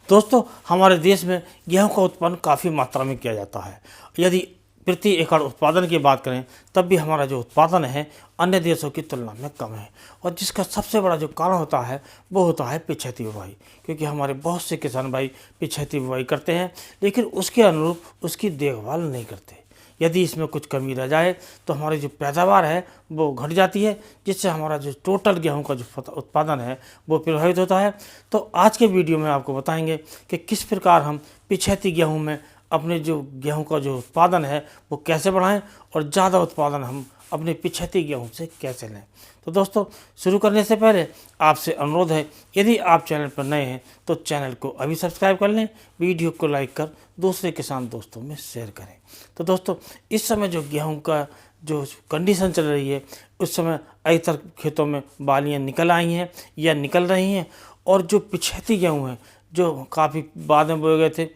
दोस्तों, हमारे देश में गेहूं का उत्पादन काफ़ी मात्रा में किया जाता है। यदि प्रति एकड़ उत्पादन की बात करें तब भी हमारा जो उत्पादन है अन्य देशों की तुलना में कम है, और जिसका सबसे बड़ा जो कारण होता है वो होता है पिछैती बुवाई। क्योंकि हमारे बहुत से किसान भाई पिछैती बुवाई करते हैं लेकिन उसके अनुरूप उसकी देखभाल नहीं करते। यदि इसमें कुछ कमी रह जाए तो हमारी जो पैदावार है वो घट जाती है, जिससे हमारा जो टोटल गेहूं का जो उत्पादन है वो प्रभावित होता है। तो आज के वीडियो में आपको बताएंगे कि किस प्रकार हम पिछैती गेहूं में अपने जो गेहूं का जो उत्पादन है वो कैसे बढ़ाएं और ज़्यादा उत्पादन हम अपने पिछैती गेहूं से कैसे लें। तो दोस्तों, शुरू करने से पहले आपसे अनुरोध है, यदि आप चैनल पर नए हैं तो चैनल को अभी सब्सक्राइब कर लें, वीडियो को लाइक कर दूसरे किसान दोस्तों में शेयर करें। तो दोस्तों, इस समय जो गेहूं का जो कंडीशन चल रही है उस समय अधिकतर खेतों में बालियाँ निकल आई हैं या निकल रही हैं, और जो पिछैती गेहूँ हैं जो काफ़ी बाद में बोए गए थे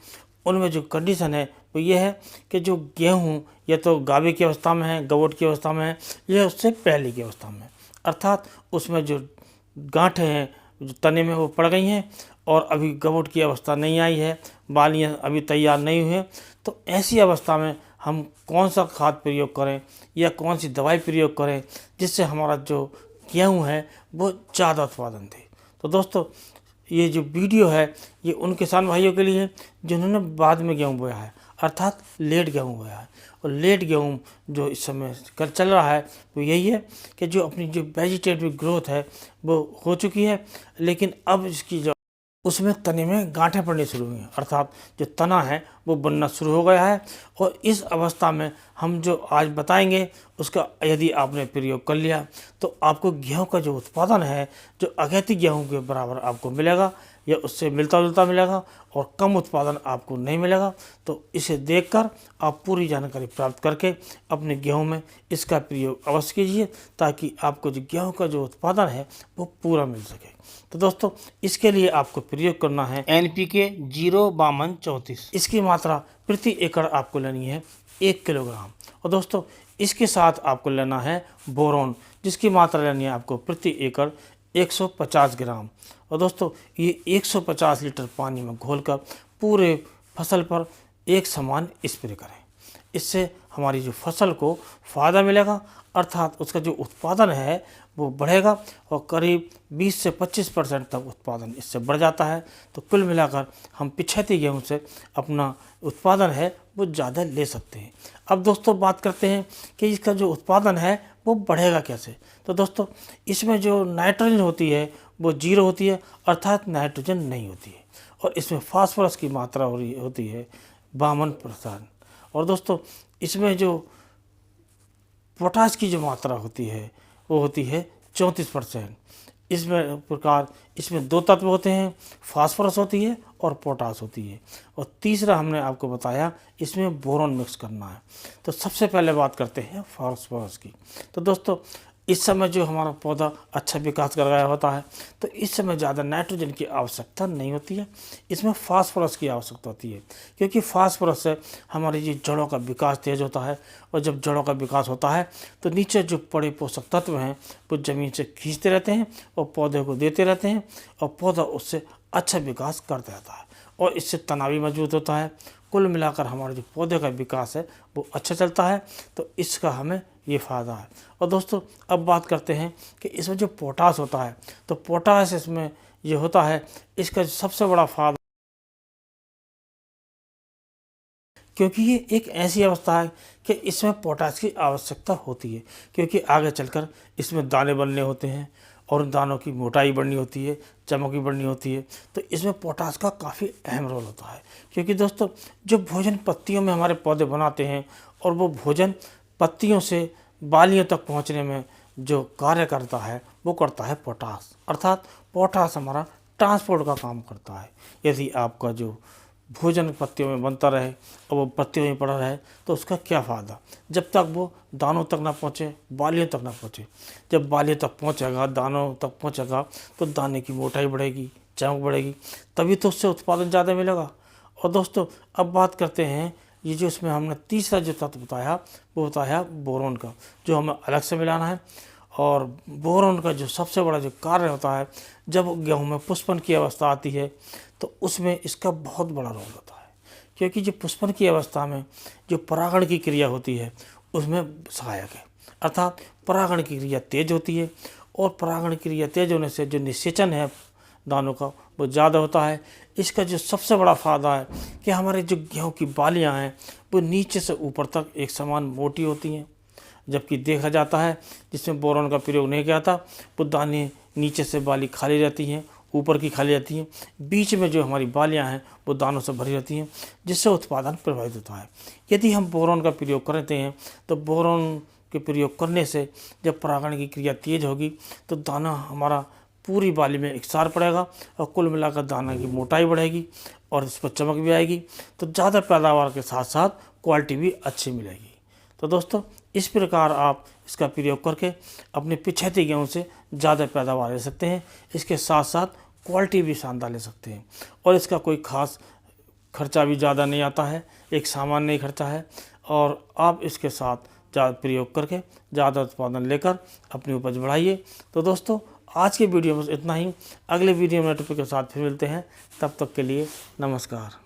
उनमें जो कंडीशन है वो ये है कि जो गेहूँ या तो गावे की अवस्था में है, गवट की अवस्था में है, या उससे पहले की अवस्था में है। अर्थात उसमें जो गांठें हैं जो तने में वो पड़ गई हैं और अभी गवट की अवस्था नहीं आई है, बालियाँ अभी तैयार नहीं हुई हैं। तो ऐसी अवस्था में हम कौन सा खाद प्रयोग करें या कौन सी दवाई प्रयोग करें जिससे हमारा जो गेहूँ है वो ज़्यादा उत्पादन दे। तो दोस्तों, ये जो वीडियो है ये उन किसान भाइयों के लिए जिन्होंने बाद में गेहूँ बोया है, अर्थात लेट गेहूँ बोया है। और लेट गेहूँ जो इस समय चल रहा है वो यही है कि जो अपनी जो वेजिटेटिव ग्रोथ है वो हो चुकी है, लेकिन अब इसकी जो उसमें तने में गांठें पड़नी शुरू हुई हैं, अर्थात जो तना है वो बनना शुरू हो गया है। और इस अवस्था में हम जो आज बताएंगे उसका यदि आपने प्रयोग कर लिया तो आपको गेहूं का जो उत्पादन है जो अगैती गेहूं के बराबर आपको मिलेगा या उससे मिलता जुलता मिलेगा, और कम उत्पादन आपको नहीं मिलेगा। तो इसे देखकर आप पूरी जानकारी प्राप्त करके अपने गेहूं में इसका प्रयोग अवश्य कीजिए, ताकि आपको जो गेहूं का जो उत्पादन है वो पूरा मिल सके। तो दोस्तों, इसके लिए आपको प्रयोग करना है NPK 0-32-34। इसकी मात्रा प्रति एकड़ आपको लेनी है 1 किलोग्राम। और दोस्तों, इसके साथ आपको लेना है बोरोन, जिसकी मात्रा लेनी है आपको प्रति एकड़ 150 ग्राम। और दोस्तों, ये 150 लीटर पानी में घोलकर पूरे फसल पर एक समान स्प्रे करें। इससे हमारी जो फसल को फ़ायदा मिलेगा, अर्थात उसका जो उत्पादन है वो बढ़ेगा, और करीब 20 से 25% तक उत्पादन इससे बढ़ जाता है। तो कुल मिलाकर हम पिछैती गेहूं से अपना उत्पादन है वो ज़्यादा ले सकते हैं। अब दोस्तों, बात करते हैं कि इसका जो उत्पादन है वो बढ़ेगा कैसे। तो दोस्तों, इसमें जो नाइट्रोजन होती है वो 0 होती है, अर्थात नाइट्रोजन नहीं होती है, और इसमें फास्फोरस की मात्रा होती है 52%। और दोस्तों, इसमें जो पोटाश की जो मात्रा होती है वो होती है 34%। इसमें प्रकार इसमें 2 तत्व होते हैं, फास्फोरस होती है और पोटाश होती है, और तीसरा हमने आपको बताया इसमें बोरोन मिक्स करना है। तो सबसे पहले बात करते हैं फास्फोरस की। तो दोस्तों, इस समय जो हमारा पौधा अच्छा विकास कर रहा होता है तो इस समय ज़्यादा नाइट्रोजन की आवश्यकता नहीं होती है, इसमें फास्फोरस की आवश्यकता होती है। क्योंकि फास्फोरस से हमारी जो जड़ों का विकास तेज़ होता है, और जब जड़ों का विकास होता है तो नीचे जो पड़े पोषक तत्व हैं वो ज़मीन से खींचते रहते हैं और पौधे को देते रहते हैं, और पौधा उससे अच्छा विकास करता रहता है, और इससे तना भी मजबूत होता है। कुल मिलाकर हमारे जो पौधे का विकास है वो अच्छा चलता है। तो इसका हमें ये फ़ायदा है। और दोस्तों, अब बात करते हैं कि इसमें जो पोटाश होता है, तो पोटाश इसमें ये होता है, इसका सबसे बड़ा फ़ायदा, क्योंकि ये एक ऐसी अवस्था है कि इसमें पोटाश की आवश्यकता होती है। क्योंकि आगे चलकर इसमें दाने बनने होते हैं और उन दानों की मोटाई बढ़नी होती है, चमक भी बढ़नी होती है। तो इसमें पोटाश का काफ़ी अहम रोल होता है। क्योंकि दोस्तों, जो भोजन पत्तियों में हमारे पौधे बनाते हैं और वो भोजन पत्तियों से बालियों तक पहुंचने में जो कार्य करता है वो करता है पोटाश, अर्थात पोटाश हमारा ट्रांसपोर्ट का काम करता है। यदि आपका जो भोजन पत्तियों में बनता रहे और वो पत्तियों में पड़ा रहे तो उसका क्या फ़ायदा, जब तक वो दानों तक ना पहुँचे, बालियों तक ना पहुँचे। जब बालियों तक पहुँचेगा, दानों तक पहुँचेगा तो दाने की मोटाई बढ़ेगी, चमक बढ़ेगी, तभी तो उससे उत्पादन ज़्यादा मिलेगा। और दोस्तों, अब बात करते हैं ये जो इसमें हमने तीसरा जो तत्व बताया वो बताया बोरोन का, जो हमें अलग से मिलाना है। और बोरोन का जो सबसे बड़ा जो कार्य होता है, जब गेहूं में पुष्पन की अवस्था आती है तो उसमें इसका बहुत बड़ा रोल होता है, क्योंकि जो पुष्पन की अवस्था में जो परागण की क्रिया होती है उसमें सहायक है, अर्थात परागण की क्रिया तेज होती है, और परागण की क्रिया तेज होने से जो निषेचन है दानों का वो ज़्यादा होता है। इसका जो सबसे बड़ा फ़ायदा है कि हमारे जो गेहूँ की बालियाँ हैं वो नीचे से ऊपर तक एक समान मोटी होती हैं, जबकि देखा जाता है जिसमें बोरॉन का प्रयोग नहीं किया था वो दाने नीचे से बाली खाली रहती हैं, ऊपर की खाली रहती हैं, बीच में जो हमारी बालियाँ हैं वो दानों से भरी रहती हैं, जिससे उत्पादन प्रभावित होता है। यदि हम बोरॉन का प्रयोग करते हैं तो बोरॉन के प्रयोग करने से जब परागण की क्रिया तेज होगी तो दाना हमारा पूरी बाली में एकसार पड़ेगा और कुल मिलाकर दाना की मोटाई बढ़ेगी और इस पर चमक भी आएगी, तो ज़्यादा पैदावार के साथ साथ क्वालिटी भी अच्छी मिलेगी। तो दोस्तों इस प्रकार आप इसका प्रयोग करके अपने पिछैती गेहूँ से ज़्यादा पैदावार ले सकते हैं, इसके साथ साथ क्वालिटी भी शानदार ले सकते हैं, और इसका कोई ख़ास खर्चा भी ज़्यादा नहीं आता है, एक सामान्य खर्चा है, और आप इसके साथ ज़्यादा प्रयोग करके ज़्यादा उत्पादन लेकर अपनी उपज बढ़ाइए। तो दोस्तों आज के वीडियो में इतना ही, अगले वीडियो में टॉपिक के साथ फिर मिलते हैं, तब तक के लिए नमस्कार।